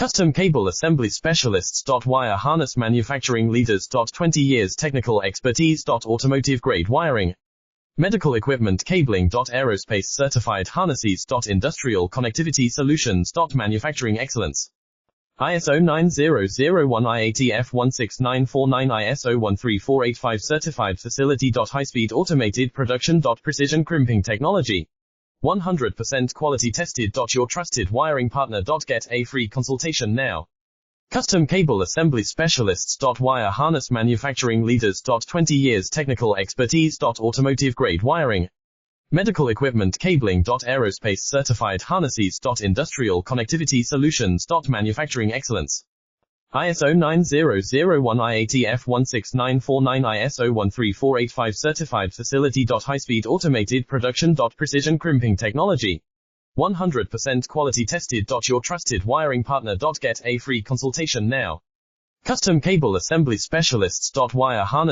Custom cable assembly specialists. Wire harness manufacturing leaders. 20 years technical expertise. Automotive grade wiring, medical equipment cabling. Aerospace certified harnesses. Industrial connectivity solutions. Manufacturing excellence. ISO 9001 IATF 16949 ISO 13485 certified facility. High-speed automated production. Precision crimping technology. 100% quality tested. Your trusted wiring partner. Get a free consultation now. Custom cable assembly specialists. Wire harness manufacturing leaders. 20 years technical expertise. Automotive grade wiring, medical equipment cabling. Aerospace certified harnesses. Industrial connectivity solutions. Manufacturing excellence. ISO 9001 IATF 16949 ISO 13485 certified facility. High-speed automated production. Precision crimping technology. 100% quality tested. Your trusted wiring partner. Get a free consultation now. Custom cable assembly specialists. Wire harness